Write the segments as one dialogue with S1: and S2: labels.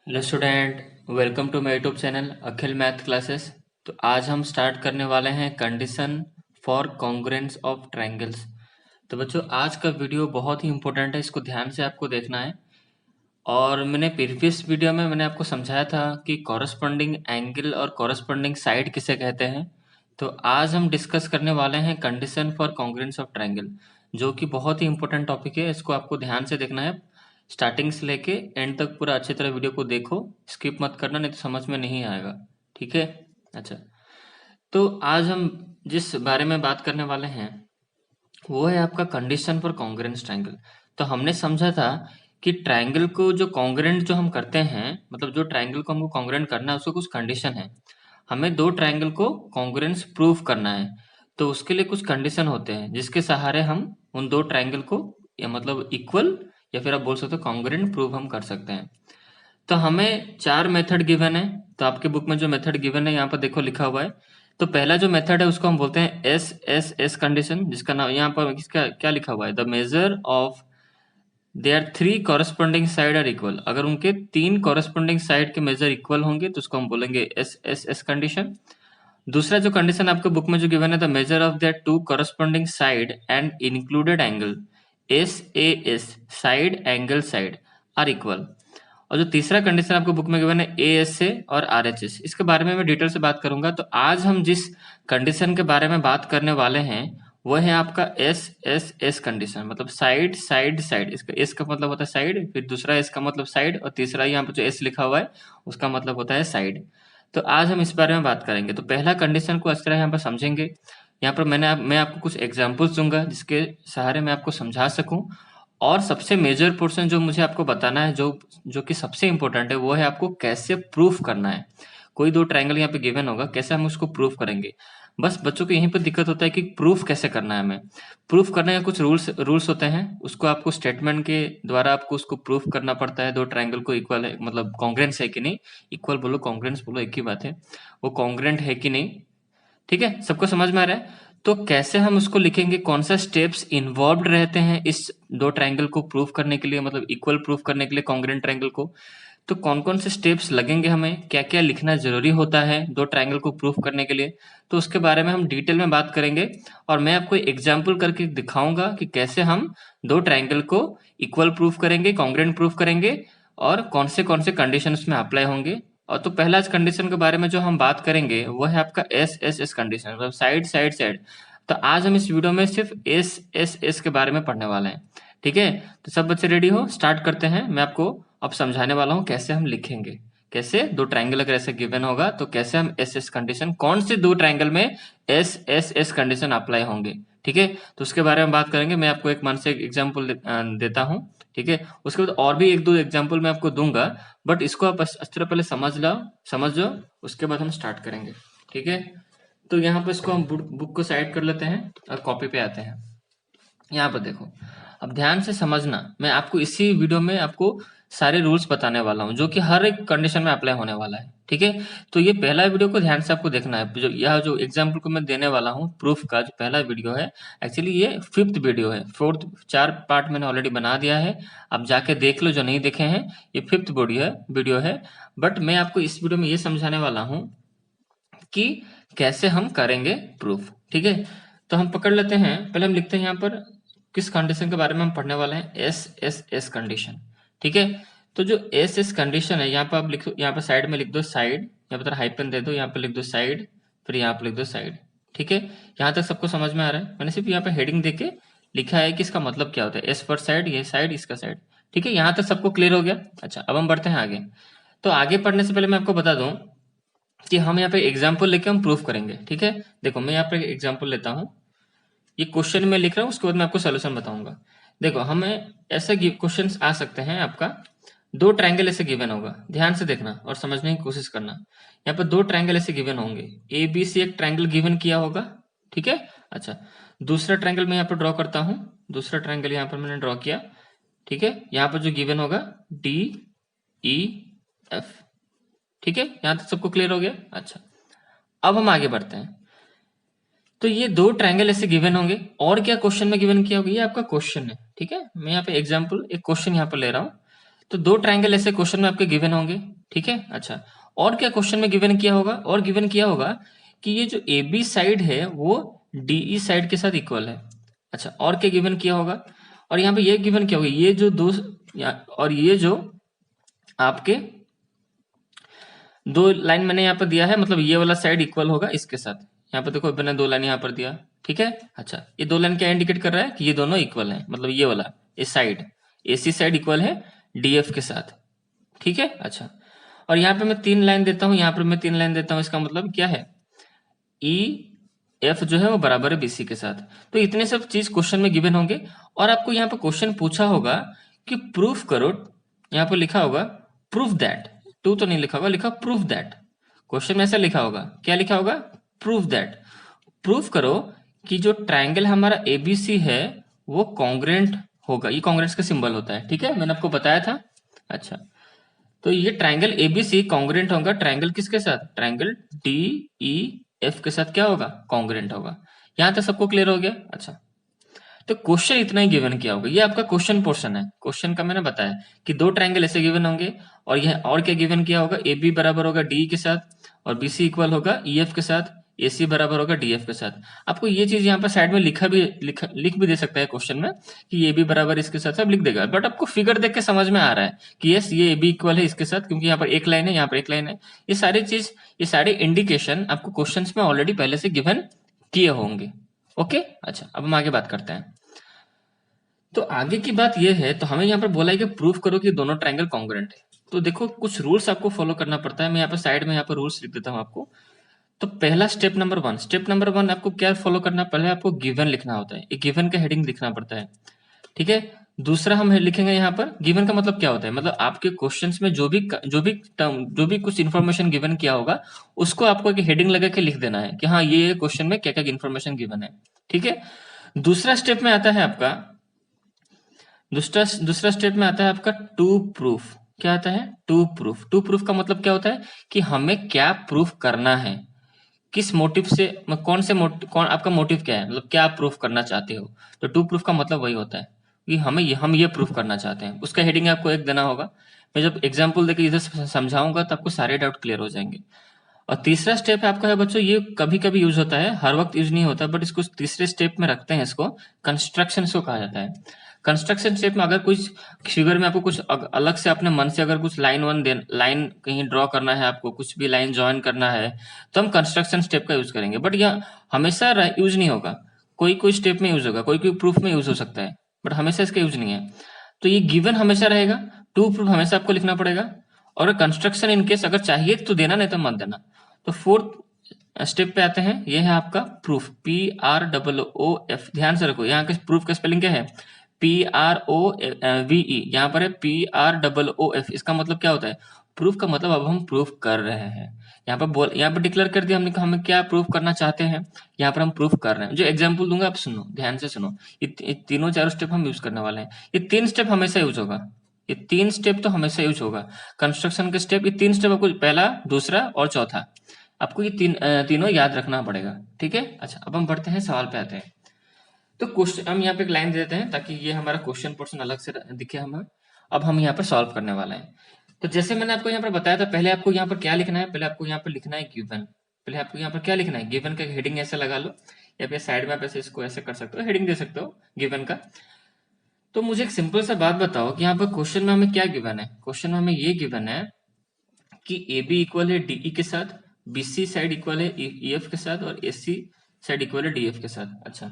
S1: Hello student, welcome to my YouTube channel Akhil math classes. तो आज हम स्टार्ट करने वाले हैं condition for congruence of triangles. तो बच्चों, आज का वीडियो बहुत ही इंपॉर्टेंट है, इसको ध्यान से आपको देखना है। और मैंने प्रीवियस वीडियो में मैंने आपको समझाया था कि कॉरस्पॉन्डिंग एंगल और कॉरस्पॉन्डिंग साइड किसे कहते हैं। तो आज हम डिस्कस करने वाले हैं condition for congruence of triangle, जो कि बहुत ही इंपॉर्टेंट टॉपिक है। इसको आपको ध्यान से देखना है, स्टार्टिंग से लेके एंड तक पूरा अच्छी तरह वीडियो को देखो, स्किप मत करना, नहीं तो समझ में नहीं आएगा। ठीक है। अच्छा, तो आज हम जिस बारे में बात करने वाले हैं वो है आपका कंडीशन फॉर कॉन्ग्रुएंस ट्रायंगल। तो हमने समझा था कि ट्रायंगल को जो कॉन्ग्रुएंट जो हम करते हैं, मतलब जो ट्रायंगल को हमको कॉन्ग्रुएंट करना है उसको कुछ कंडीशन है। हमें दो ट्रायंगल को कॉन्ग्रुएंस प्रूफ करना है, तो उसके लिए कुछ कंडीशन होते हैं जिसके सहारे हम उन दो ट्रायंगल को या मतलब इक्वल या फिर आप बोल सकते हो कॉन्ग्रुएंट प्रूफ हम कर सकते हैं। तो हमें चार मेथड गिवन है। तो आपके बुक में जो मेथड गिवन है यहाँ पर देखो लिखा हुआ है। तो पहला जो मेथड है उसको हम बोलते हैं एस एस एस कंडीशन, जिसका नाम यहाँ पर इसका क्या लिखा हुआ है, the measure of their three corresponding side are equal. अगर उनके तीन कॉरस्पॉन्डिंग साइड के मेजर इक्वल होंगे तो उसको हम बोलेंगे एस एस एस कंडीशन। दूसरा जो कंडीशन आपके बुक में जो गिवन है, the measure of their two corresponding side and included angle S A S side angle side are equal. और जो तीसरा कंडीशन आपको बुक में गिवन है ए एस ए और आर एच एस, इसके बारे में मैं डिटेल से बात करूंगा। तो आज हम जिस कंडीशन के बारे में बात करने वाले हैं वो है आपका एस एस एस कंडीशन, मतलब साइड साइड साइड। इसका एस का मतलब होता है साइड, फिर दूसरा एस का मतलब साइड, और तीसरा यहाँ पर जो एस लिखा हुआ है उसका मतलब होता है साइड। तो आज हम इस बारे में बात करेंगे। तो पहला कंडीशन को अच्छी तरह यहाँ पर समझेंगे। यहाँ पर मैं आपको कुछ एग्जाम्पल्स दूंगा जिसके सहारे मैं आपको समझा सकूं। और सबसे मेजर पोर्शन जो मुझे आपको बताना है, जो जो कि सबसे इंपॉर्टेंट है, वो है आपको कैसे प्रूफ करना है। कोई दो ट्रायंगल यहाँ पे गिवन होगा, कैसे हम उसको प्रूफ करेंगे। बस बच्चों को यहीं पर दिक्कत होता है कि प्रूफ कैसे करना है हमें। प्रूफ करने का कुछ रूल्स रूल्स होते हैं, उसको आपको स्टेटमेंट के द्वारा आपको उसको प्रूफ करना पड़ता है। दो ट्रायंगल को इक्वल है, मतलब कॉन्ग्रुएंस है कि नहीं, इक्वल बोलो कॉन्ग्रुएंस बोलो एक ही बात है, वो कॉन्ग्रुएंट है कि नहीं। ठीक है, सबको समझ में आ रहा है। तो कैसे हम उसको लिखेंगे, कौन सा स्टेप्स इन्वॉल्व रहते हैं इस दो ट्रायंगल को प्रूफ करने के लिए, मतलब इक्वल प्रूफ करने के लिए कॉन्ग्रुएंट ट्रायंगल को। तो कौन कौन से स्टेप्स लगेंगे, हमें क्या क्या लिखना जरूरी होता है दो ट्रायंगल को प्रूफ करने के लिए, तो उसके बारे में हम डिटेल में बात करेंगे। और मैं आपको एग्जाम्पल करके दिखाऊंगा कि कैसे हम दो ट्रायंगल को इक्वल प्रूफ करेंगे, कॉन्ग्रुएंट प्रूफ करेंगे, और कौन से कंडीशन में अप्लाई होंगे। और तो पहला कंडीशन के बारे में जो हम बात करेंगे वो है आपका एस एस एस कंडीशन, मतलब साइड साइड साइड। तो आज हम इस वीडियो में सिर्फ एस एस एस के बारे में पढ़ने वाले हैं। ठीक है, तो सब बच्चे रेडी हो, स्टार्ट करते हैं। मैं आपको अब समझाने वाला हूँ कैसे हम लिखेंगे, कैसे दो ट्रायंगल अगर ऐसे गिवन होगा तो कैसे हम एस एस कंडीशन, कौन से दो ट्रायंगल में S S S condition apply होंगे। ठीक है, तो उसके बारे में बात करेंगे। मैं आपको एक मानसिक एग्जाम्पल देता हूँ। ठीक है, उसके बाद और भी एक दो एग्जाम्पल मैं आपको दूंगा, बट इसको आप अच्छी तरह पहले समझ लो, उसके बाद हम स्टार्ट करेंगे। ठीक है, तो यहाँ पर इसको हम बुक को साइड कर लेते हैं और कॉपी पे आते हैं। यहाँ पर देखो, अब ध्यान से समझना, मैं आपको इसी वीडियो में आपको सारे रूल्स बताने वाला हूँ जो कि हर एक कंडीशन में अप्लाई होने वाला है। ठीक है, तो ये पहला वीडियो को ध्यान से आपको देखना है। जो यह जो एग्जाम्पल को मैं देने वाला हूँ प्रूफ का, जो पहला वीडियो है, एक्चुअली ये फिफ्थ वीडियो है। फोर्थ चार पार्ट मैंने ऑलरेडी बना दिया है, आप जाके देख लो जो नहीं देखे हैं। ये फिफ्थ वीडियो है। बट मैं आपको इस वीडियो में ये समझाने वाला हूँ कि कैसे हम करेंगे प्रूफ। ठीक है, तो हम पकड़ लेते हैं, पहले हम लिखते हैं यहाँ पर किस कंडीशन के बारे में हम पढ़ने वाले हैं, एस एस एस कंडीशन। ठीक है, तो जो एस एस कंडीशन है, यहाँ पर आप लिखो, यहाँ पर साइड में लिख दो साइड, यहाँ पर हाइपन दे दो, यहाँ पर लिख दो साइड, फिर यहाँ पर लिख दो साइड। ठीक है, यहाँ तक सबको समझ में आ रहा है। मैंने सिर्फ यहाँ पे हेडिंग देके लिखा है कि इसका मतलब क्या होता है, एस फॉर साइड, ये साइड, इसका साइड। ठीक है, यहाँ तक सबको क्लियर हो गया। अच्छा, अब हम बढ़ते हैं आगे। तो आगे पढ़ने से पहले मैं आपको बता दूं कि हम यहाँ पे एग्जाम्पल लेके हम प्रूफ करेंगे। ठीक है, देखो मैं यहाँ पे एग्जाम्पल लेता हूँ, ये क्वेश्चन में लिख रहा हूँ, उसके बाद मैं आपको सोल्यूशन बताऊंगा। देखो, हमें ऐसे क्वेश्चन आ सकते हैं, आपका दो ट्रायंगल ऐसे गिवन होगा, ध्यान से देखना और समझने की कोशिश करना। यहाँ पर दो ट्रायंगल ऐसे गिवन होंगे, ए बी सी एक ट्रायंगल गिवन किया होगा। ठीक है, अच्छा, दूसरा ट्रायंगल मैं यहाँ पर ड्रॉ करता हूँ, दूसरा ट्रायंगल यहाँ पर मैंने ड्रॉ किया। ठीक है, यहाँ पर जो गिवन होगा डी ई एफ। ठीक है, यहाँ तक सबको क्लियर हो गया। अच्छा, अब हम आगे बढ़ते हैं। तो ये दो ट्रायंगल ऐसे गिवन होंगे, और क्या क्वेश्चन में गिवन किया होगा, ये आपका क्वेश्चन है। ठीक है, मैं यहाँ पे एग्जांपल एक क्वेश्चन यहाँ पर ले रहा हूँ। तो दो ट्राइंगल ऐसे क्वेश्चन में आपके गिवन होंगे, ठीक है। अच्छा, और क्या क्वेश्चन में गिवन किया होगा, और गिवन किया होगा कि ये जो ए बी साइड है वो डीई साइड के साथ इक्वल है। अच्छा, और क्या गिवन किया होगा, और यहाँ पे ये गिवन क्या होगा, ये जो दो और ये जो आपके दो लाइन मैंने यहाँ पर दिया है, मतलब ये वाला साइड इक्वल होगा इसके साथ। यहाँ पर देखो मैंने दो लाइन यहाँ पर दिया, ठीक है। अच्छा, ये दो लाइन क्या इंडिकेट कर रहा है कि ये दोनों इक्वल हैं, मतलब ये वाला इस साइड एसी साइड इक्वल है डीएफ के साथ, ठीक है। अच्छा, और यहाँ पे मैं तीन लाइन देता हूँ, यहाँ पर मैं तीन लाइन देता हूँ, इसका मतलब क्या है, ई एफ जो है वो बराबर है बीसी के साथ। तो इतने सब चीज क्वेश्चन में गिवन होंगे, और आपको यहाँ पर क्वेश्चन पूछा होगा कि प्रूफ करो, यहाँ पर लिखा होगा प्रूफ दैट, टू तो नहीं लिखा होगा, लिखा प्रूफ दैट। क्वेश्चन में ऐसा लिखा होगा, क्या लिखा होगा, प्रूफ दैट, प्रूफ करो कि जो ट्राइंगल हमारा एबीसी है वो कॉन्ग्रेंट होगा। ये कॉन्ग्रेंस का सिंबल होता है, ठीक है, मैंने आपको बताया था। अच्छा, तो ये ट्राइंगल एबीसी कॉन्ग्रेंट होगा ट्राइंगल किसके साथ, ट्राइंगल डी ई एफ के साथ क्या होगा, कॉन्ग्रेंट होगा। यहां तक सबको क्लियर हो गया। अच्छा, तो क्वेश्चन इतना ही गिवन किया होगा, ये आपका क्वेश्चन पोर्शन है। क्वेश्चन का मैंने बताया कि दो ट्राइंगल ऐसे गिवन होंगे, और यह और क्या गिवन किया होगा, ए बी बराबर होगा डी के साथ, और बी सी इक्वल होगा ई एफ के साथ, ए सी बराबर होगा डी एफ के साथ। आपको ये चीज यहाँ पर साइड में लिख भी दे सकता है क्वेश्चन में कि ए बी बराबर इसके साथ, सब लिख देगा, बट आपको फिगर देख के समझ में आ रहा है कि यस ये ए बी इक्वल है इसके साथ, क्योंकि यहाँ पर एक लाइन है, यहाँ पर एक लाइन है। ये सारी चीज, ये सारे इंडिकेशन आपको क्वेश्चन में ऑलरेडी पहले से गिवन किए होंगे। ओके, अच्छा, अब हम आगे बात करते हैं। तो आगे की बात यह है, तो हमें यहाँ पर बोला है कि प्रूफ करो कि दोनों ट्रायंगल कॉन्ग्रुएंट है। तो देखो कुछ रूल्स आपको फॉलो करना पड़ता है, मैं यहाँ पर साइड में यहाँ पर रूल्स लिख देता हूँ आपको। तो पहला स्टेप नंबर वन आपको क्या फॉलो करना, पहले आपको गिवन लिखना होता है, एक गिवन का हेडिंग लिखना पड़ता है, ठीक है। दूसरा हम लिखेंगे यहाँ पर, गिवन का मतलब क्या होता है, मतलब आपके क्वेश्चंस में जो भी कुछ इन्फॉर्मेशन गिवन किया होगा उसको आपको एक हेडिंग लगा के लिख देना है कि हाँ ये क्वेश्चन में क्या क्या इन्फॉर्मेशन गिवन है, ठीक है। दूसरा स्टेप में आता है आपका, दूसरा स्टेप में आता है आपका टू प्रूफ। क्या आता है, टू प्रूफ। टू प्रूफ का मतलब क्या होता है कि हमें क्या प्रूफ करना है, किस मोटिव से, कौन से कौन आपका मोटिव क्या है, मतलब क्या आप प्रूफ करना चाहते हो। तो टू प्रूफ का मतलब वही होता है कि हम ये प्रूफ करना चाहते हैं, उसका हेडिंग आपको एक देना होगा। मैं जब एग्जाम्पल देकर इधर समझाऊंगा तो आपको सारे डाउट क्लियर हो जाएंगे। और तीसरा स्टेप आपका है बच्चों, ये कभी कभी यूज होता है, हर वक्त यूज नहीं होता, बट इसको तीसरे स्टेप में रखते हैं, इसको कंस्ट्रक्शन को कहा जाता है। कंस्ट्रक्शन स्टेप में अगर कुछ फिगर में आपको कुछ अलग से अपने मन से अगर कुछ लाइन कहीं ड्रॉ करना है, आपको कुछ भी लाइन ज्वाइन करना है, तो हम कंस्ट्रक्शन स्टेप का यूज करेंगे, बट यह हमेशा यूज नहीं होगा, कोई कोई स्टेप में यूज होगा, कोई कोई प्रूफ में यूज हो सकता है, बट हमेशा इसका यूज नहीं है। तो ये गिवन हमेशा रहेगा, टू प्रूफ हमेशा आपको लिखना पड़ेगा, और कंस्ट्रक्शन इनकेस अगर चाहिए तो देना, नहीं तो मत देना। तो फोर्थ स्टेप पे आते हैं, ये है आपका प्रूफ, PROOF। ध्यान से रखो, यहाँ के प्रूफ का स्पेलिंग क्या है, PROVE, यहाँ पर है PROOF। इसका मतलब क्या होता है, प्रूफ का मतलब अब हम प्रूफ कर रहे हैं। यहाँ पर डिक्लेयर कर दिया हमने, हमें क्या प्रूफ करना चाहते हैं, यहाँ पर हम प्रूफ कर रहे हैं। जो एग्जाम्पल दूंगा आप सुनो, ध्यान से सुनो, ये तीनों चारों स्टेप हम यूज करने वाले हैं। ये तीन स्टेप हमेशा यूज होगा, ये तीन स्टेप तो हमेशा यूज होगा। कंस्ट्रक्शन के स्टेप, ये तीन स्टेप आपको, पहला, दूसरा और चौथा, आपको ये तीनों याद रखना पड़ेगा, ठीक है। अच्छा, अब हम बढ़ते हैं, सवाल पे आते हैं। तो क्वेश्चन हम यहाँ पे एक लाइन देते हैं ताकि ये हमारा क्वेश्चन पोर्शन अलग से दिखे हमें। अब हम यहाँ पर सॉल्व करने वाले हैं। तो जैसे मैंने आपको यहाँ पर बताया था, पहले आपको यहाँ पर क्या लिखना है, पहले आपको यहाँ पर लिखना है गिवन। पहले आपको यहाँ पर क्या लिखना है, गिवन का हेडिंग ऐसे लगा लो, या फिर साइड में आप ऐसे इसको ऐसे कर सकते हो, हेडिंग दे सकते हो गिवन का। तो मुझे एक सिंपल सा बात बताओ कि यहाँ पर क्वेश्चन में हमें क्या गिवन है, क्वेश्चन में हमें ये गिवन है कि ए बी इक्वल है डीई के साथ, बीसी साइड इक्वल है ई एफ के साथ, और एसी साइड इक्वल है डी एफ के साथ। अच्छा,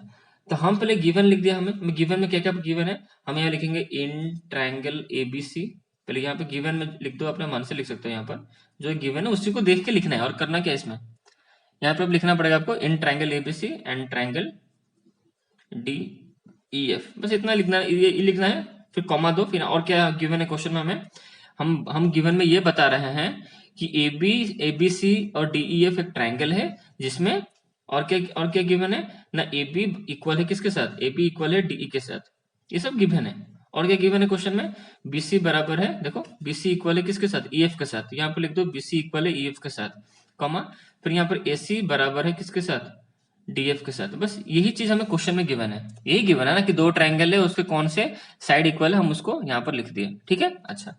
S1: तो हम पहले गिवन लिख दिया, हमें गिवन में क्या क्या गिवन है, हम यहाँ लिखेंगे इन ट्राइंगल एबीसी। पहले यहाँ पे गिवन में लिख दो, अपने मन से लिख सकते हो, यहाँ पर जो गिवन है उसी को देख के लिखना है, और करना क्या है इसमें, यहाँ पे लिखना पड़ेगा आपको in triangle ABC and triangle D E F, बस इतना लिखना, ये लिखना है, फिर कॉमा दो, फिर और क्या गिवन है क्वेश्चन में हमें, हम गिवन में ये बता रहे हैं कि ए बी सी और डी ई एफ एक ट्राइंगल है, जिसमें और क्या गिवन है ना, ए बी इक्वल है किसके साथ, ए बी इक्वल है डीई के साथ, ये सब गिवन है। और क्या गिवन है क्वेश्चन में, बीसी बराबर है, देखो बीसी इक्वल है किसके साथ, ई एफ के साथ, यहाँ पर लिख दो बीसी इक्वल है ई एफ के साथ, कॉमा, फिर यहाँ पर ए सी बराबर है किसके साथ, डीएफ के साथ। बस यही चीज हमें क्वेश्चन में गिवन है, यही गिवन है ना कि दो ट्राइंगल है, उसके कौन से साइड इक्वल है, हम उसको यहाँ पर लिख दिए, ठीक है। अच्छा,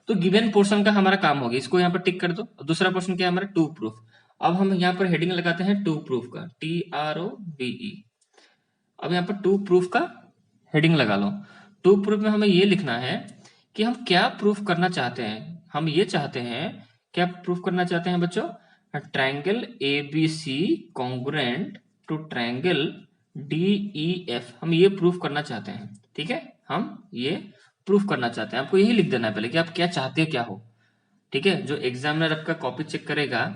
S1: तो गिवन पोर्शन का हमारा काम हो गया, इसको यहाँ पर टिक कर दो। दूसरा पोर्शन क्या है हमारा, टू प्रूफ। अब हम यहाँ पर हेडिंग लगाते हैं टू प्रूफ का, TROVE। अब यहाँ पर टू प्रूफ का हेडिंग लगा लो। टू प्रूफ में हमें ये लिखना है कि हम क्या प्रूफ करना चाहते हैं। हम ये चाहते हैं, क्या प्रूफ करना चाहते हैं बच्चों, triangle ABC congruent to triangle DEF, हम ये प्रूफ करना चाहते हैं। ठीक है, हम ये प्रूफ करना चाहते हैं। आपको यही लिख देना है पहले कि आप क्या चाहते हैं, क्या हो। ठीक है, जो एग्जामिनर आपका कॉपी चेक करेगा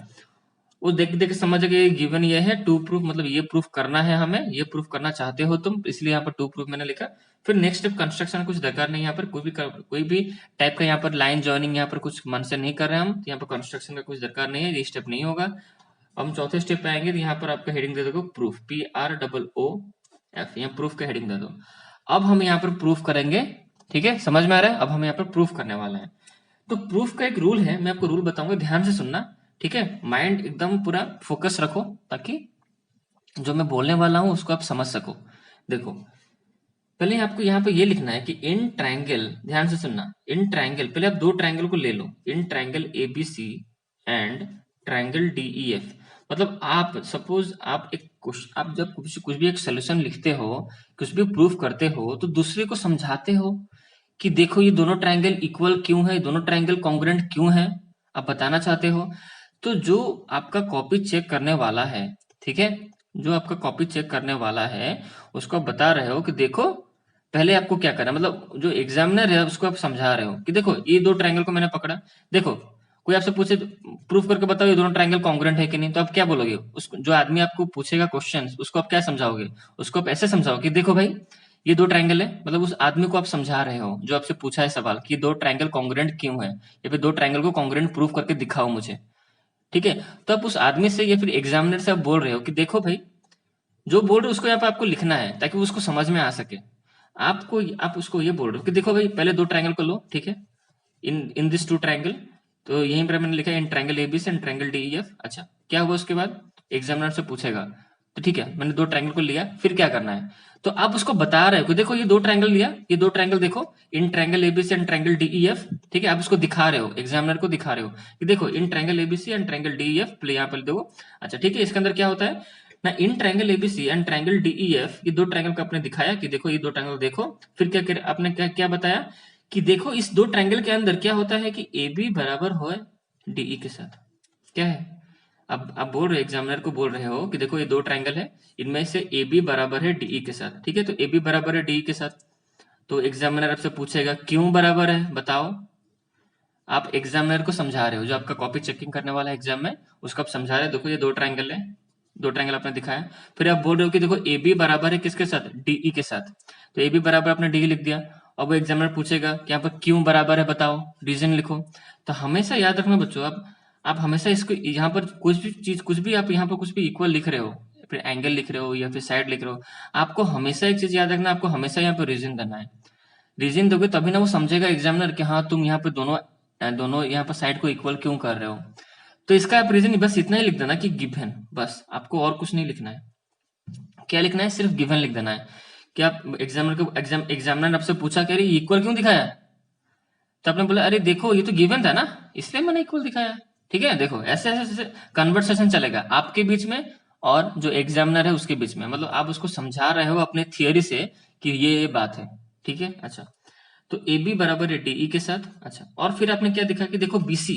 S1: वो देख देख के समझ गए गिवन ये है टू प्रूफ, मतलब ये प्रूफ करना है, हमें ये प्रूफ करना चाहते हो तुम, इसलिए यहाँ पर टू प्रूफ मैंने लिखा। फिर नेक्स्ट स्टेप कंस्ट्रक्शन, कुछ दरकार नहीं, यहाँ पर कोई भी टाइप का यहाँ पर लाइन ज्वाइनिंग यहाँ पर कुछ मन से नहीं कर रहे हैं हम, यहाँ पर कंस्ट्रक्शन का कुछ दरकार नहीं है, ये स्टेप नहीं होगा। हम चौथे स्टेप पे आएंगे तो यहाँ पर आपका हेडिंग दे दो प्रूफ, PROOF, यहाँ प्रूफ का हेडिंग दे दो। अब हम यहाँ पर प्रूफ करेंगे। ठीक है, समझ में आ रहा है, अब हम यहाँ पर प्रूफ करने वाले हैं। तो प्रूफ का एक रूल है, मैं आपको रूल बताऊंगा, ध्यान से सुनना। ठीक है, माइंड एकदम पूरा फोकस रखो ताकि जो मैं बोलने वाला हूं उसको आप समझ सको। देखो, पहले आपको यहाँ पे ये लिखना है कि इन ट्रायंगल, ध्यान से सुनना, इन ट्रायंगल, पहले आप दो ट्रायंगल को ले लो, इन triangle ABC and triangle DEF। मतलब आप सपोज आप जब कुछ भी एक सोल्यूशन लिखते हो, कुछ भी प्रूफ करते हो, तो दूसरे को समझाते हो कि देखो ये दोनों ट्रायंगल इक्वल क्यों है, दोनों ट्रायंगल कॉन्ग्रुएंट क्यों है, आप बताना चाहते हो। तो जो आपका कॉपी चेक करने वाला है, ठीक है, जो आपका कॉपी चेक करने वाला है उसको आप बता रहे हो कि देखो पहले आपको क्या करना है, मतलब जो एग्जामिनर है उसको आप समझा रहे हो कि देखो ये दो ट्रायंगल को मैंने पकड़ा, देखो कोई आपसे पूछे प्रूफ करके बताओ ये दोनों ट्रायंगल कॉन्ग्रुएंट है कि नहीं, तो आप क्या बोलोगे, उसको जो आदमी आपको पूछेगा क्वेश्चन उसको आप क्या समझाओगे, उसको आप ऐसे समझाओ कि देखो भाई ये दो ट्रायंगल है, मतलब उस आदमी को आप समझा रहे हो जो आपसे पूछा है सवाल कि दो ट्रायंगल कॉन्ग्रुएंट क्यों है, या फिर दो ट्रायंगल को कॉन्ग्रुएंट प्रूफ करके दिखाओ मुझे। ठीक है, तो आप उस आदमी से या फिर एग्जामिनर से आप बोल रहे हो कि देखो भाई जो बोल रहे हो उसको यहाँ पे आपको लिखना है ताकि वो उसको समझ में आ सके। आप उसको ये बोल रहे हो कि देखो भाई पहले दो ट्रायंगल को लो, ठीक है, इन इन दिस टू ट्रायंगल, तो यहीं पर मैंने लिखा है इन triangle ABC and triangle DEF। अच्छा, क्या हुआ उसके बाद, एग्जामिनर से पूछेगा, तो ठीक है मैंने दो ट्रायंगल को लिया, फिर क्या करना है, तो आप उसको बता रहे हो कि देखो ये दो ट्रायंगल लिया, ये दो ट्रायंगल देखो, इन triangle ABC and triangle DEF। ठीक है, आप उसको दिखा रहे हो, एग्जामिनर को दिखा रहे हो कि देखो इन triangle ABC and triangle DEF, play यहाँ पर देखो। अच्छा ठीक है, इसके अंदर क्या होता है ना, इन triangle ABC and triangle DEF, ये दो ट्रायंगल का आपने दिखाया कि देखो ये दो ट्रायंगल देखो, फिर क्या आपने क्या बताया कि देखो इस दो ट्रायंगल के अंदर क्या होता है कि AB बराबर हो DE के साथ। क्या है, अब आप बोल रहे हो, एग्जामिनर को बोल रहे हो कि देखो ये दो ट्रायंगल है, इनमें से AB बराबर है DE के साथ। ठीक है, तो AB बराबर है DE के साथ, तो एग्जामिनर आपसे पूछेगा क्यों बराबर है बताओ। आप एग्जामिनर को समझा रहे हो, जो आपका कॉपी चेकिंग करने वाला एग्जाम में उसको आप समझा रहे हो, देखो ये दो ट्रायंगल है, दो ट्रायंगल आपने दिखाया, फिर आप बोल रहे हो कि देखो AB बराबर है किसके साथ, DE के साथ, तो AB बराबर आपने DE लिख दिया। अब वो एग्जामिनर पूछेगा कि यहाँ पर क्यों बराबर है बताओ, रीजन लिखो। तो हमेशा याद रखना बच्चों, आप हमेशा इसको यहाँ पर कुछ भी आप यहाँ पर कुछ भी इक्वल लिख रहे हो, फिर एंगल लिख रहे हो या फिर साइड लिख रहे हो, आपको हमेशा एक चीज याद रखना, आपको हमेशा यहाँ पर रीजन देना है। रीजन दोगे तभी ना वो समझेगा एग्जामिनर कि हाँ तुम यहाँ पे दोनों दोनों यहाँ पर साइड को इक्वल क्यों कर रहे हो। तो इसका आप रीजन बस इतना ही लिख देना कि गिवन, बस आपको और कुछ नहीं लिखना है। क्या लिखना है, सिर्फ गिवन लिख देना है कि आप एग्जामिनर आपसे पूछा कि अरे इक्वल क्यों दिखाया, तो आपने बोला अरे देखो ये तो गिवन था ना इसलिए मैंने इक्वल दिखाया। ठीक है, देखो ऐसे ऐसे कन्वर्सेशन चलेगा आपके बीच में और जो एग्जामिनर है उसके बीच में, मतलब आप उसको समझा रहे हो अपने थियोरी से कि ये बात है। ठीक है, अच्छा तो AB बराबर है DE के साथ। अच्छा, और फिर आपने क्या दिखा कि देखो BC,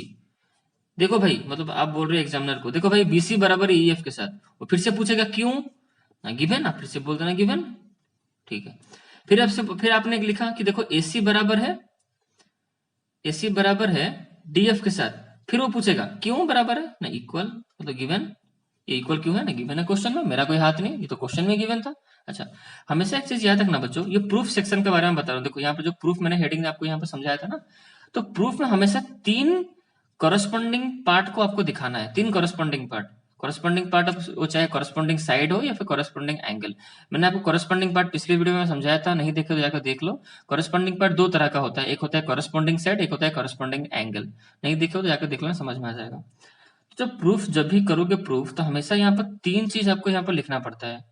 S1: देखो भाई मतलब आप बोल रहे हो एग्जामिनर को देखो भाई BC बराबर है EF के साथ, वो फिर से पूछेगा क्यों ना, गिवन, आप फिर से बोल देना गिवन। ठीक है, फिर आपने लिखा कि देखो AC बराबर है DF के साथ, फिर वो पूछेगा क्यों बराबर है ना, इक्वल, मतलब गिवन, ये इक्वल क्यों है ना, गिवन है क्वेश्चन में, मेरा कोई हाथ नहीं, ये तो क्वेश्चन में गिवन था। अच्छा, हमेशा एक चीज याद रखना बच्चों, ये प्रूफ सेक्शन के बारे में बता रहा हूँ। देखो यहाँ पे जो प्रूफ मैंने हेडिंग आपको यहाँ पे समझाया था ना, तो प्रूफ में हमेशा तीन करस्पॉन्डिंग पार्ट को आपको दिखाना है, तीन करस्पॉन्डिंग पार्ट वो चाहे करस्पॉन्डिंग साइड हो या फिर करस्पॉन्डिंग एंगल। मैंने आपको करस्पॉन्डिंग पार्ट पिछली वीडियो में समझाया था, नहीं देखे तो जाकर देख लो। करस्पॉन्डिंग पार्ट दो तरह का होता है, एक होता है करस्पॉन्डिंग साइड, एक होता है करस्पॉन्डिंग एंगल। नहीं देखे तो जाकर देख लेना, समझ में आ जाएगा। तो जब भी करोगे प्रूफ, तो हमेशा यहाँ पर तीन चीज आपको यहाँ पर लिखना पड़ता है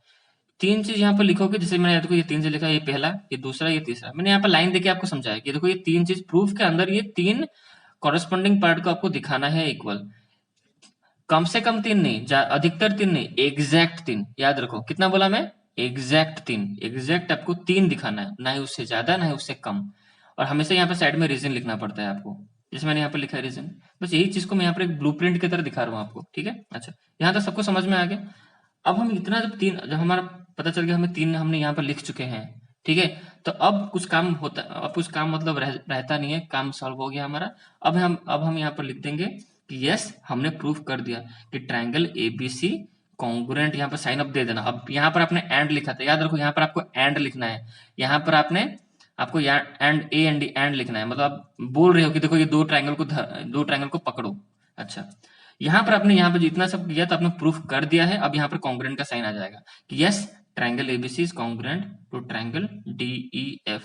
S1: तीन चीज यहाँ पर लिखोगे, जैसे मैंने देखो ये तीन चीज लिखा, ये पहला, ये दूसरा, ये तीसरा। मैंने यहाँ पर लाइन देके आपको समझाया कि देखो ये तीन चीज प्रूफ के अंदर, ये तीन कॉरेस्पॉन्डिंग पार्ट को आपको दिखाना है इक्वल। कम से कम तीन नहीं, अधिकतर तीन नहीं, एग्जैक्ट तीन। याद रखो कितना बोला मैं, एग्जैक्ट तीन। एग्जैक्ट आपको तीन दिखाना है, ना ही उससे ज्यादा ना ही उससे कम। और हमेशा यहाँ पे साइड में रीजन लिखना पड़ता है आपको, जैसे मैंने यहाँ पे लिखा है रीजन। बस यही चीज को मैं यहाँ पर एक ब्लूप्रिंट की तरह दिखा रहा हूँ आपको, ठीक है। अच्छा, यहाँ तक सबको समझ में आ गया। अब हम इतना जब हमारा पता चल गया, हमें तीन हमने यहाँ पर लिख चुके हैं, ठीक है। तो अब कुछ काम होता, अब कुछ काम मतलब रहता नहीं है, काम सॉल्व हो गया हमारा। अब हम यहाँ पर लिख देंगे कि यस, हमने प्रूफ कर दिया कि ट्राइंगल एबीसी कॉन्ग्रुएंट। यहाँ पर साइन अप दे देना। अब यहाँ पर आपने एंड लिखा था, याद रखो यहाँ पर आपको एंड लिखना है। यहाँ पर आपको एंड ए एंड एंड लिखना है, मतलब आप बोल रहे हो कि देखो ये दो ट्राइंगल को पकड़ो। अच्छा, यहाँ पर आपने यहाँ पर जितना सब किया तो आपने प्रूफ कर दिया है। अब यहाँ पर कॉन्ग्रुएंट का साइन आ जाएगा कि yes, triangle ABC is congruent to triangle DEF.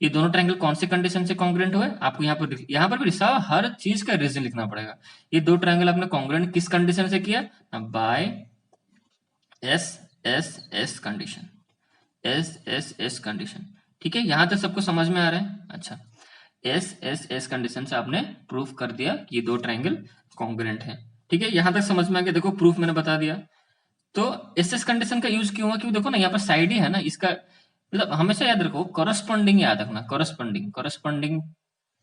S1: ये दोनों ट्राइंगल कौन से कंडीशन से कॉन्ग्रुएंट हुए, आपको यहाँ पर भी हर चीज का रीजन लिखना पड़ेगा। ये दो ट्राइंगल आपने कॉन्ग्रुएंट किस कंडीशन से किया, bye S S S condition, S S S condition, ठीक है। यहां तक सबको समझ में आ रहा है। अच्छा, एस एस एस कंडीशन से आपने प्रूफ कर दिया कि ये दो ट्राइंगल कॉन्ग्रुएंट है, ठीक है। यहां तक समझ में आ गया। देखो प्रूफ मैंने बता दिया। तो एस एस कंडीशन का यूज क्यों हुआ, क्योंकि देखो ना यहाँ पर साइड ही है ना, इसका मतलब हमेशा याद रखो कॉरेस्पॉन्डिंग याद रखना, कॉरेस्पॉन्डिंग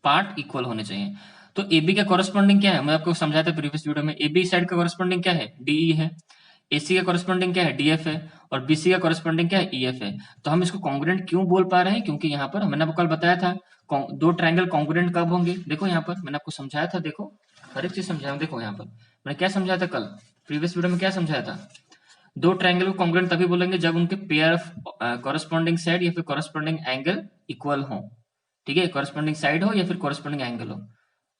S1: पार्ट इक्वल होने चाहिए। तो एबी का कॉरेस्पॉन्डिंग क्या है, मैं आपको समझाया था प्रीवियस वीडियो में। एबी साइड का कॉरेस्पॉन्डिंग क्या है, डीई है। एसी का कॉरेस्पॉन्डिंग क्या है, डीएफ है। और बीसी का कॉरेस्पॉन्डिंग क्या है, ईएफ है। तो हम इसको कॉन्ग्रुएंट क्यों बोल पा रहे हैं, क्योंकि यहाँ पर मैंने आपको कल बताया था दो ट्राइंगल कॉन्ग्रुएंट कब होंगे। देखो यहाँ पर मैंने आपको समझाया था, देखो हर एक चीज समझाया। देखो यहाँ पर मैंने क्या समझाया था कल प्रीवियस वीडियो में, क्या समझाया था। दो ट्राइंगल को कॉन्ग्रुएंट तभी बोलेंगे जब उनके पेयर ऑफ कॉरेस्पॉन्डिंग साइड या फिर कॉरेस्पॉन्डिंग एंगल इक्वल हो, ठीक है। कॉरेस्पॉन्डिंग साइड हो या फिर कॉरेस्पॉन्डिंग एंगल हो,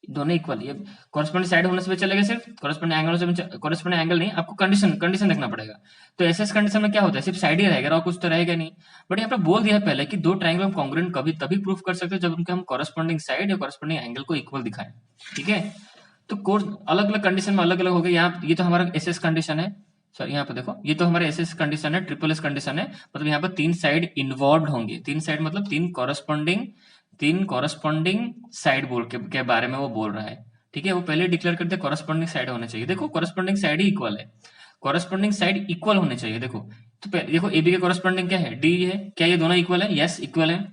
S1: दोनों इक्वल। ये कॉरेस्पॉन्डिंग साइड होने से भी चलेगा, सिर्फ कॉरेस्पॉन्डिंग एंगल से कॉरेस्पॉन्डिंग एंगल नहीं, आपको कंडीशन देखना पड़ेगा। तो ऐसे कंडीशन में क्या होता है, सिर्फ साइड ही रहेगा और कुछ तो रहेगा नहीं। बट यहाँ पे बोल दिया है पहले कि दो ट्राइंगल हम कॉन्ग्रुएंट कभी तभी प्रूफ कर सकते हैं जब उनके हम कॉरेस्पॉन्डिंग साइड या कॉरेस्पॉन्डिंग एंगल को इक्वल दिखाएं, ठीक है। तो कोर्स अलग अलग कंडीशन में अलग अलग हो गए। यहाँ ये तो हमारा एसएस कंडीशन है, सॉरी यहाँ पे देखो ये तो हमारे एसएस कंडीशन है, ट्रिपल एस कंडीशन है। मतलब यहाँ पर तीन साइड इन्वॉल्व होंगे, तीन साइड मतलब तीन कॉरेस्पॉन्डिंग साइड के बारे में वो बोल रहा है, ठीक है। वो पहले डिक्लेयर करते कॉरेस्पॉन्डिंग साइड होने चाहिए। देखो कॉरेस्पॉन्डिंग साइड ही इक्वल है, कॉरेस्पॉन्डिंग साइड इक्वल होने चाहिए। देखो तो देखो एबी का कॉरेस्पॉन्डिंग क्या है, डी है। क्या ये दोनों इक्वल है, यस इक्वल है।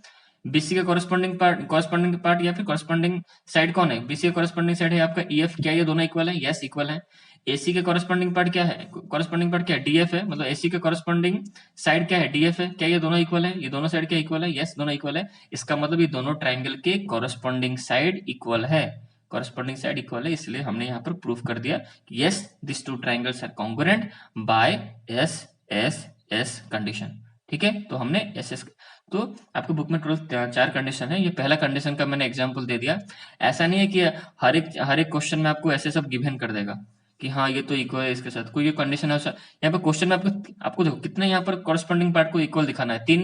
S1: बीसी का कॉरेस्पॉन्डिंग पार्ट या फिर कॉरेस्पॉन्डिंग साइड कौन है, बीसी का कॉरेस्पॉन्डिंग साइड है आपका ईएफ। क्या ये दोनों इक्वल है, यस इक्वल है। एसी के कॉरेस्पॉन्डिंग पार्ट क्या है, कॉरेस्पॉन्डिंग पार्ट क्या है, डीएफ है। मतलब एसी के कॉरेस्पॉन्डिंग साइड क्या है, डीएफ है। क्या ये दोनों इक्वल है, ये दोनों साइड क्या इक्वल है, यस दोनों इक्वल है। इसका मतलब ये दोनों ट्राइंगल के कॉरेस्पॉन्डिंग साइड इक्वल है, कॉरेस्पॉन्डिंग साइड इक्वल है। इसलिए हमने यहाँ पर प्रूफ कर दिया कि yes this two triangles are congruent by S S S condition, ठीक है। तो हमने एस एस, तो आपको बुक में टोटल 4 कंडीशन है। ये पहला कंडीशन का मैंने एग्जांपल दे दिया। ऐसा नहीं है कि हर एक क्वेश्चन में आपको ऐसे सब गिवन कर देगा कि हाँ ये तो इक्वल है इसके साथ, कोई ये कंडीशन है। यहाँ पर क्वेश्चन में आपको देखो कितने यहाँ पर कॉरेस्पॉन्डिंग पार्ट को इक्वल दिखाना है, 3।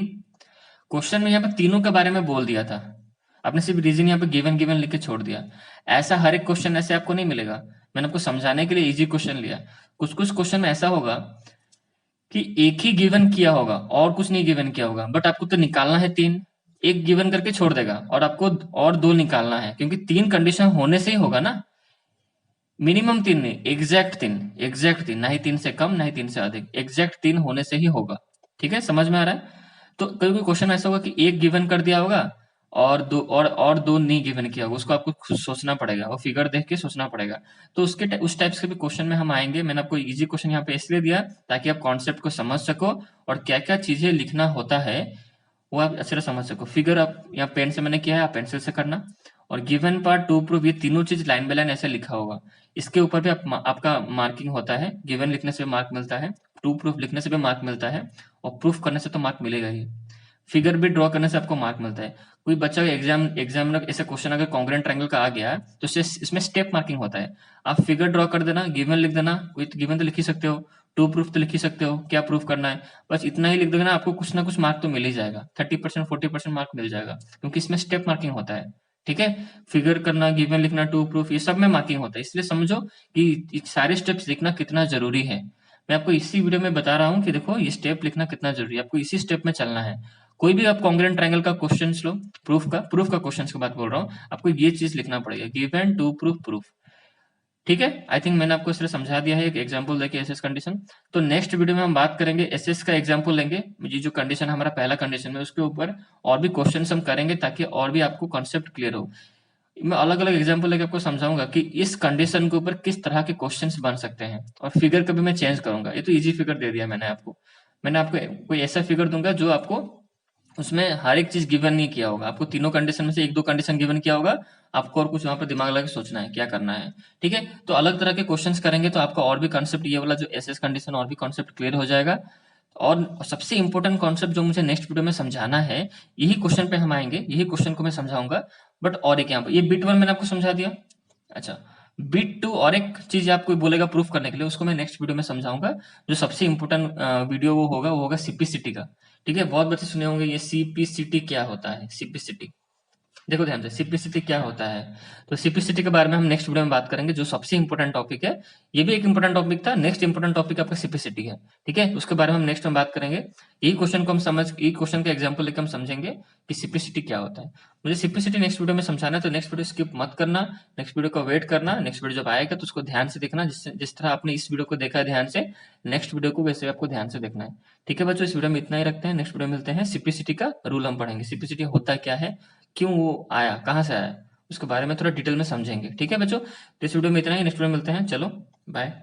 S1: क्वेश्चन में यहाँ पर तीनों के बारे में बोल दिया था, आपने सिर्फ रीजन यहाँ पे गिवन लिख के छोड़ दिया। ऐसा हर एक क्वेश्चन ऐसे आपको नहीं मिलेगा। मैंने आपको समझाने के लिए इजी क्वेश्चन लिया। कुछ कुछ क्वेश्चन में ऐसा होगा कि एक ही गिवन किया होगा और कुछ नहीं गिवन किया होगा, बट आपको तो निकालना है 3। एक गिवन करके छोड़ देगा और आपको और 2 निकालना है, क्योंकि 3 कंडीशन होने से ही होगा ना। मिनिमम 3 नहीं, एग्जैक्ट 3, ना ही 3 से कम ना ही 3 से अधिक, एग्जैक्ट 3 होने से ही होगा, ठीक है। समझ में आ रहा है। तो कोई क्वेश्चन ऐसा होगा कि एक गिवन कर दिया होगा और दो नहीं गिवन किया होगा, उसको आपको खुद सोचना पड़ेगा, वो फिगर देख के सोचना पड़ेगा। तो उस टाइप्स के भी क्वेश्चन में हम आएंगे। मैंने आपको इजी क्वेश्चन यहाँ पे इसलिए दिया ताकि आप कॉन्सेप्ट को समझ सको और क्या क्या चीजें लिखना होता है वो आप अच्छे से समझ सको। फिगर आप यहाँ पेन से मैंने किया है, आप पेंसिल से करना। और गिवन पार्ट, टू प्रूफ, ये तीनों चीज लाइन बाय लाइन ऐसे लिखा होगा। इसके ऊपर भी आपका मार्किंग होता है। गिवन लिखने से मार्क मिलता है, टू प्रूफ लिखने से भी मार्क मिलता है, और प्रूफ करने से तो मार्क मिलेगा ही। फिगर भी ड्रॉ करने से आपको मार्क मिलता है। कोई बच्चा एग्जामिनर ऐसा क्वेश्चन अगर कॉन्ग्रुएंट ट्रायंगल का आ गया तो इसमें स्टेप मार्किंग होता है। आप फिगर ड्रॉ कर देना, गिवन लिख देना, कोई गिवन तो लिख ही सकते हो, टू प्रूफ तो लिख ही सकते हो, क्या प्रूफ करना है, बस इतना ही लिख देना, आपको कुछ ना कुछ मार्क तो मिल ही जाएगा। 30% 40% मार्क मिल जाएगा, क्योंकि इसमें स्टेप मार्किंग होता है, ठीक है। फिगर करना, गिवन लिखना, टू प्रूफ, ये सब में मार्किंग होता है। इसलिए समझो कि सारे स्टेप्स लिखना कितना जरूरी है। मैं आपको इसी वीडियो में बता रहा हूँ कि देखो ये स्टेप लिखना कितना जरूरी है, आपको इसी स्टेप में चलना है। कोई भी आप कॉन्ग्रुएंट ट्रायंगल का क्वेश्चन लो, प्रूफ का क्वेश्चन की बात बोल रहा हूँ, आपको ये चीज लिखना पड़ेगा, गिवन टू प्रूफ। ठीक है, आई थिंक मैंने आपको इसलिए समझा दिया है एक एग्जांपल देके एसएस कंडीशन। तो नेक्स्ट वीडियो में हम बात करेंगे एसएस का एग्जांपल लेंगे, ये जो कंडीशन हमारा पहला कंडीशन है उसके ऊपर और भी क्वेश्चंस हम करेंगे ताकि और भी आपको कॉन्सेप्ट क्लियर हो। मैं अलग अलग एग्जांपल लेके आपको समझाऊंगा कि इस कंडीशन के ऊपर किस तरह के क्वेश्चंस बन सकते हैं, और फिगर कभी मैं चेंज करूंगा। ये तो इजी फिगर दे दिया मैंने आपको कोई ऐसा फिगर दूंगा जो आपको उसमें हर एक चीज गिवन नहीं किया होगा, आपको तीनों कंडीशन में से एक दो कंडीशन गिवन किया होगा, आपको और कुछ वहां पर दिमाग लगा के सोचना है क्या करना है। ठीक है, तो अलग तरह के क्वेश्चंस करेंगे तो आपका और भी कॉन्सेप्ट ये वाला जो एसएस कंडीशन और भी कॉन्सेप्ट क्लियर हो जाएगा। और सबसे इंपॉर्टेंट कॉन्सेप्ट जो मुझे नेक्स्ट वीडियो में समझाना है, यही क्वेश्चन पे हम आएंगे, यही क्वेश्चन को मैं समझाऊंगा। बट और एक यहाँ पर ये बिट वन मैंने आपको समझा दिया। अच्छा, बिट टू और एक चीज आपको बोलेगा प्रूफ करने के लिए, उसको मैं नेक्स्ट वीडियो में समझाऊंगा। जो सबसे इंपॉर्टेंट वीडियो वो होगा सीपीसीटी का। ठीक है, बहुत बच्चे सुने होंगे ये सीपीसीटी क्या होता है। सीपीसीटी देखो ध्यान से, सीपीसीटी क्या होता है। तो सीपीसीटी के बारे में हम नेक्स्ट वीडियो में बात करेंगे, जो सबसे इंपॉर्टेंट टॉपिक है। ये भी एक इंपॉर्टेंट टॉपिक था, नेक्स्ट इंपॉर्टेंट टॉपिक आपका सीपीसीटी है। ठीक है, उसके बारे में हम नेक्स्ट में बात करेंगे। यही क्वेश्चन का एग्जाम्पल लेकर हम समझेंगे कि सीपीसीटी क्या होता है। मुझे सीपीसीटी नेक्स्ट वीडियो में समझाना है, तो नेक्स्ट वीडियो स्किप मत करना, नेक्स्ट वीडियो को वेट करना। नेक्स्ट वीडियो जब आएगा तो उसको ध्यान से देखना, जिस तरह आपने इस वीडियो को देखा है ध्यान से, नेक्स्ट वीडियो को वैसे आपको ध्यान से देखना है। ठीक है बच्चों, इस वीडियो में इतना ही रखते हैं, नेक्स्ट वीडियो में मिलते हैं। सीपीसीटी का रूल हम पढ़ेंगे, सीपीसीटी होता क्या है, क्यों वो आया, कहाँ से आया, उसके बारे में थोड़ा डिटेल में समझेंगे। ठीक है बच्चों, तो इस वीडियो में इतना ही, नेक्स्ट वीडियो में मिलते हैं। चलो बाय।